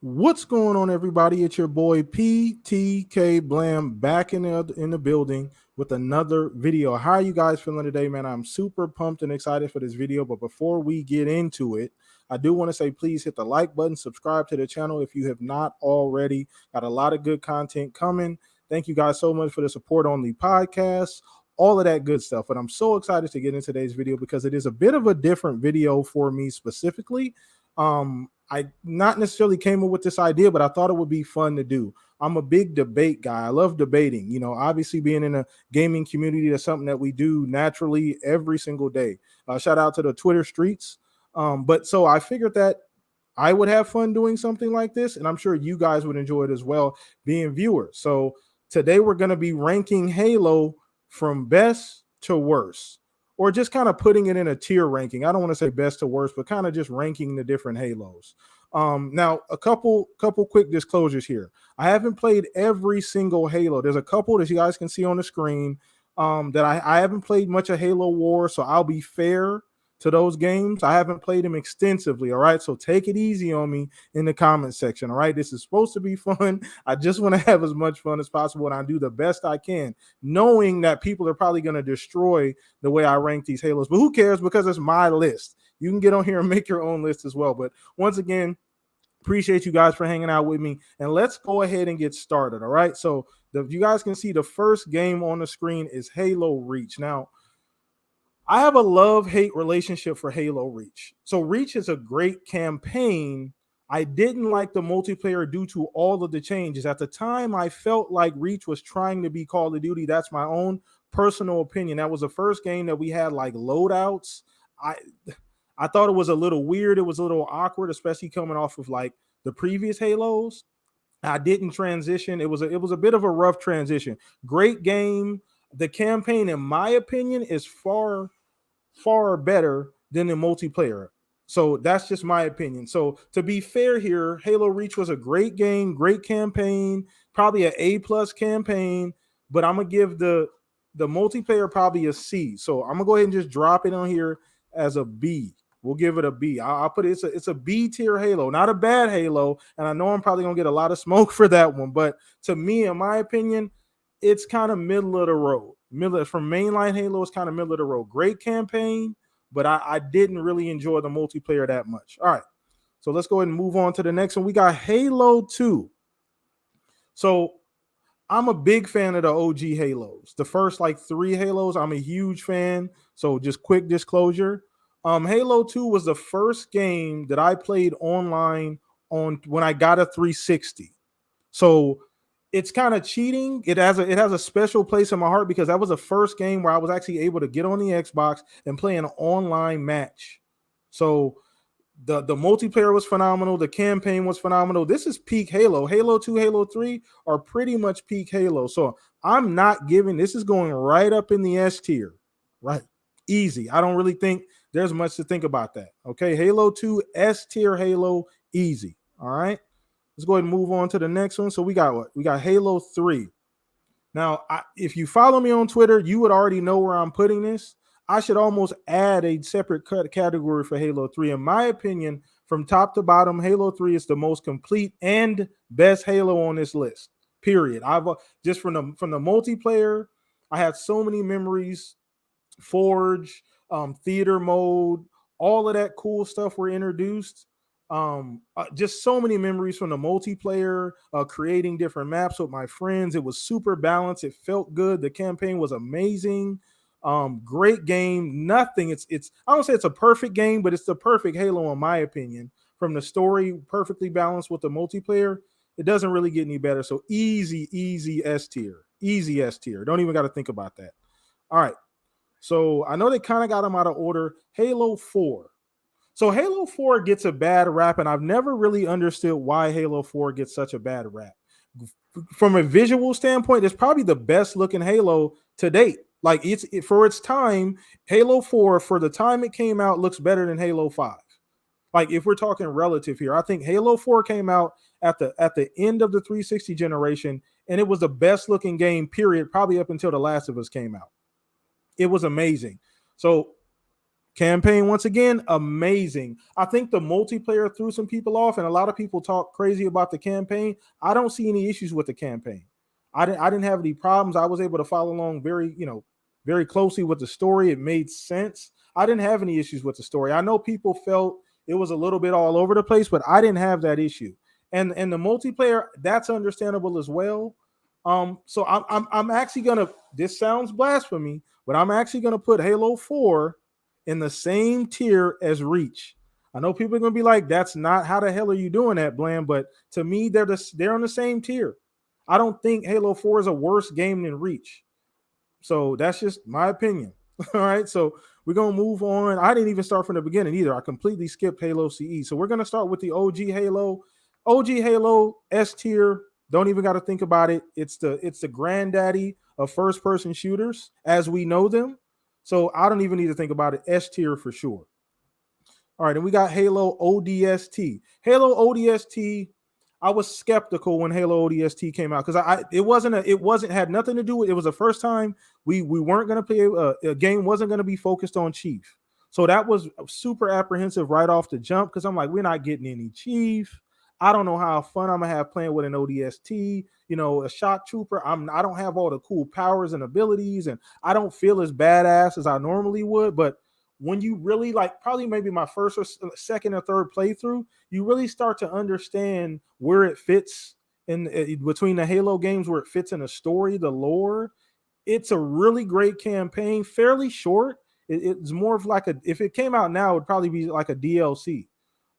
What's going on, everybody? It's your boy PTK Blam back in the building with another video. How are you guys feeling today, man? I'm super pumped and excited for this video. But before we get into it, I do want to say please hit the like button, subscribe to the channel if you have not already. Got a lot of good content coming. Thank you guys so much for the support on the podcast, all of that good stuff. But I'm so excited to get into today's video because it is a bit of a different video for me specifically. I not necessarily came up with this idea, but I thought it would be fun to do. I'm a big debate guy. I love debating. You know, obviously being in a gaming community, that's something that we do naturally every single day. Shout out to the Twitter streets. But so I figured that I would have fun doing something like this, and I'm sure you guys would enjoy it as well, being viewers. So today we're going to be ranking Halo from best to worst, or just kind of putting it in a tier ranking. I don't want to say best to worst, but kind of just ranking the different Halos. Now, a couple quick disclosures here. I haven't played every single Halo. There's a couple that you guys can see on the screen that I haven't played much of Halo War, so I'll be fair to those games. I haven't played them extensively, all right? So take it easy on me in the comment section, all right? This is supposed to be fun. I just want to have as much fun as possible, and I do the best I can, knowing that people are probably going to destroy the way I rank these Halos. But who cares, because it's my list. You can get on here and make your own list as well. But once again, appreciate you guys for hanging out with me, and let's go ahead and get started, all right? So you guys can see the first game on the screen is Halo Reach. Now, I have a love-hate relationship for Halo Reach. So Reach is a great campaign. I didn't like the multiplayer due to all of the changes. At the time, I felt like Reach was trying to be Call of Duty. That's my own personal opinion. That was the first game that we had like loadouts. I thought it was a little weird. It was a little awkward, especially coming off of like the previous Halos. I didn't transition. It was a bit of a rough transition. Great game. The campaign, in my opinion, is far better than the multiplayer. So that's just my opinion. So to be fair here, Halo Reach was a great game, great campaign, probably an A+ campaign, but I'm gonna give the multiplayer probably a C. So I'm gonna go ahead and just drop it on here as a B. We'll give it a B. I'll put it. It's a B tier Halo, not a bad Halo. And I know I'm probably gonna get a lot of smoke for that one, but to me, in my opinion, it's kind of middle of the road. Middle from mainline Halo is kind of middle of the road. Great campaign, but I didn't really enjoy the multiplayer that much. All right, so let's go ahead and move on to the next one. We got Halo 2. So I'm a big fan of the OG Halos. The first like 3 Halos, I'm a huge fan. So just quick disclosure. Halo 2 was the first game that I played online on when I got a 360. So it's kind of cheating. It has a special place in my heart because that was the first game where I was actually able to get on the Xbox and play an online match. So the multiplayer was phenomenal. The campaign was phenomenal. This is peak Halo. Halo 2, Halo 3 are pretty much peak Halo. So I'm not giving, this is going right up in the S tier, right? Easy. I don't really think there's much to think about that. Okay, Halo 2, S tier Halo, easy. All right. Let's go ahead and move on to the next one. So we got what? We got Halo 3. Now, if you follow me on Twitter, you would already know where I'm putting this. I should almost add a separate category for Halo 3. In my opinion, from top to bottom, Halo 3 is the most complete and best Halo on this list. Period. I've just from the multiplayer, I had so many memories. Forge, theater mode, all of that cool stuff were introduced. Just so many memories from the multiplayer, creating different maps with my friends. It was super balanced. It felt good. The campaign was amazing. Great game. Nothing. It's I don't say it's a perfect game, but it's the perfect Halo in my opinion. From the story, perfectly balanced with the multiplayer. It doesn't really get any better. So easy S tier. Easy S tier. Don't even got to think about that. All right. So I know they kind of got them out of order. Halo 4. So Halo 4 gets a bad rap, and I've never really understood why Halo 4 gets such a bad rap. From a visual standpoint, it's probably the best looking Halo to date. Like for its time, Halo 4, for the time it came out, looks better than Halo 5. Like if we're talking relative here, I think Halo 4 came out at the end of the 360 generation, and it was the best looking game, period, probably up until The Last of Us came out. It was amazing. So Campaign, once again, amazing. I think the multiplayer threw some people off, and a lot of people talk crazy about the campaign. I don't see any issues with the campaign. I didn't have any problems. I was able to follow along very closely with the story. It made sense. I didn't have any issues with the story. I know people felt it was a little bit all over the place, but I didn't have that issue. And the multiplayer, that's understandable as well. So I'm actually gonna. This sounds blasphemy, but I'm actually gonna put Halo 4 in the same tier as Reach. I know people are gonna be like, "That's not how the hell are you doing that, Blam?" But to me, they're on the same tier. I don't think Halo 4 is a worse game than Reach. So that's just my opinion. All right. So we're gonna move on. I didn't even start from the beginning either. I completely skipped Halo CE. So we're gonna start with the OG Halo. OG Halo S tier. Don't even got to think about it. It's the granddaddy of first person shooters as we know them. So I don't even need to think about it. S tier for sure. All right, and we got Halo ODST. Halo ODST. I was skeptical when Halo ODST came out because it wasn't had nothing to do with it. Was the first time we weren't going to play a game, wasn't going to be focused on Chief. So that was super apprehensive right off the jump because I'm like, we're not getting any Chief. I don't know how fun I'm gonna have playing with an ODST, a shock trooper. I don't have all the cool powers and abilities, and I don't feel as badass as I normally would. But when you really like, probably maybe my first or second or third playthrough, you really start to understand where it fits in between the Halo games, where it fits in the story, the lore. It's a really great campaign, fairly short. It's more of like if it came out now, it'd probably be like a DLC.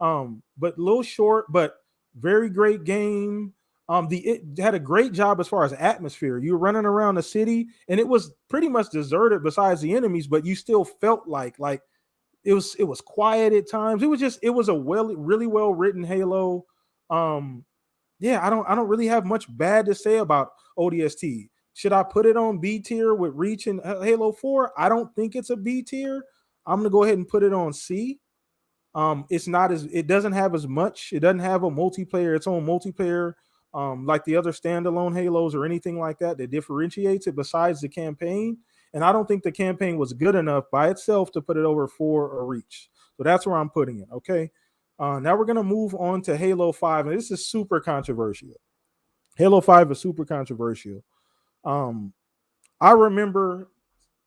But a little short, but very great game. It had a great job as far as atmosphere. You were running around the city, and it was pretty much deserted besides the enemies, but you still felt like it was quiet at times. It was a really well written Halo. Yeah, I don't really have much bad to say about ODST. Should I put it on B tier with Reach and Halo 4? I don't think it's a B tier. I'm gonna go ahead and put it on C. It's not as it doesn't have as much. It doesn't have a multiplayer, its own multiplayer, like the other standalone Halos or anything like that differentiates it besides the campaign. And I don't think the campaign was good enough by itself to put it over 4 or Reach. So that's where I'm putting it. Okay. Now we're gonna move on to Halo 5, and this is super controversial. Halo 5 is super controversial. Um, I remember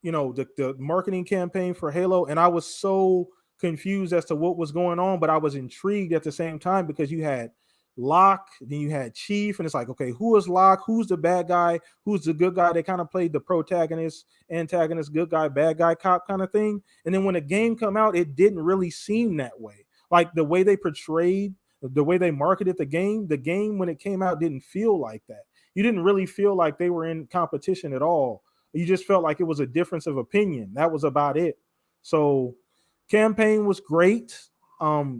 the marketing campaign for Halo, and I was so confused as to what was going on, but I was intrigued at the same time because you had Locke, then you had Chief, and it's like, okay, who is Locke? Who's the bad guy? Who's the good guy? They kind of played the protagonist, antagonist, good guy, bad guy, cop kind of thing. And then when the game come out, it didn't really seem that way. Like the way they portrayed, the way they marketed the game when it came out didn't feel like that. You didn't really feel like they were in competition at all. You just felt like it was a difference of opinion. That was about it. So campaign was great.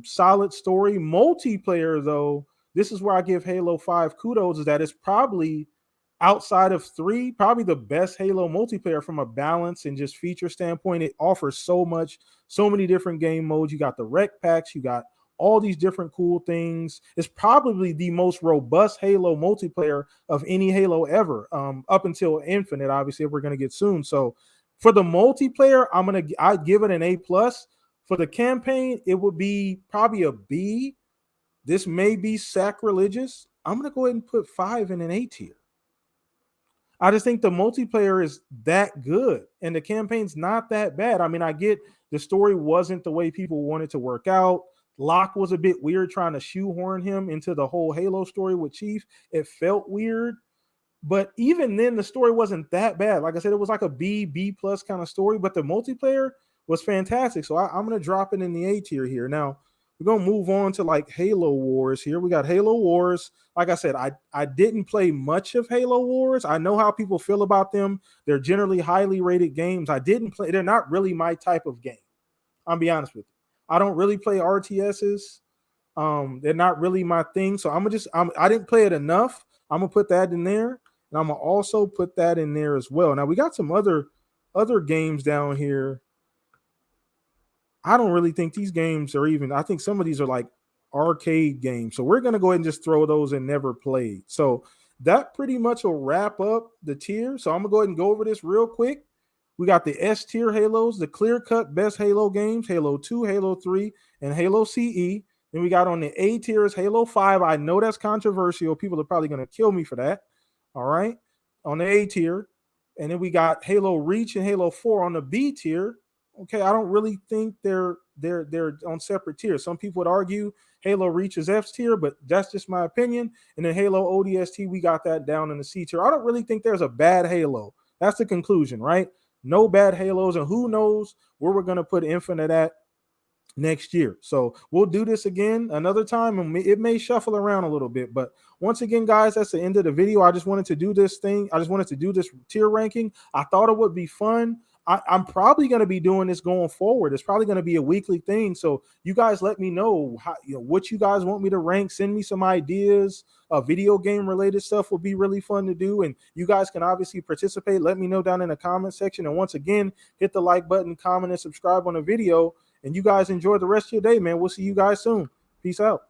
Solid story. Multiplayer, though, this is where I give Halo 5 kudos, is that it's probably outside of 3, probably the best Halo multiplayer from a balance and just feature standpoint. It offers so much, so many different game modes. You got the rec packs, you got all these different cool things. It's probably the most robust Halo multiplayer of any Halo ever, up until Infinite, obviously, we're going to get soon. So for the multiplayer, I'd give it an A plus. For the campaign, it would be probably a B. This may be sacrilegious. I'm going to go ahead and put 5 in an A tier. I just think the multiplayer is that good and the campaign's not that bad. I mean, I get the story wasn't the way people wanted to work out. Locke was a bit weird trying to shoehorn him into the whole Halo story with Chief. It felt weird, but even then, the story wasn't that bad. Like I said, it was like a B plus kind of story, but the multiplayer was fantastic. So I'm going to drop it in the A tier here. Now, we're going to move on to like Halo Wars here. We got Halo Wars. Like I said, I didn't play much of Halo Wars. I know how people feel about them. They're generally highly rated games. I didn't play. They're not really my type of game. I'll be honest with you. I don't really play RTSs. They're not really my thing. So I didn't play it enough. I'm gonna put that in there, and I'm gonna also put that in there as well. Now we got some other games down here. I don't really think these games are even. I think some of these are like arcade games. So we're gonna go ahead and just throw those in never played. So that pretty much will wrap up the tier. So I'm gonna go ahead and go over this real quick. We got the S tier Halos, the clear cut best Halo games, Halo 2, Halo 3, and Halo CE. Then we got on the A tier is Halo 5. I know that's controversial. People are probably going to kill me for that. All right. On the A tier. And then we got Halo Reach and Halo 4 on the B tier. Okay, I don't really think they're on separate tiers. Some people would argue Halo Reach is F tier, but that's just my opinion. And then Halo ODST, we got that down in the C tier. I don't really think there's a bad Halo. That's the conclusion, right? No bad Halos, and who knows where we're going to put Infinite at next year. So we'll do this again another time, and it may shuffle around a little bit. But once again, guys, that's the end of the video. I just wanted to do this thing. I just wanted to do this tier ranking. I thought it would be fun. I'm probably going to be doing this going forward. It's probably going to be a weekly thing. So you guys let me know what you guys want me to rank. Send me some ideas. Video game related stuff will be really fun to do. And you guys can obviously participate. Let me know down in the comment section. And once again, hit the like button, comment, and subscribe on the video. And you guys enjoy the rest of your day, man. We'll see you guys soon. Peace out.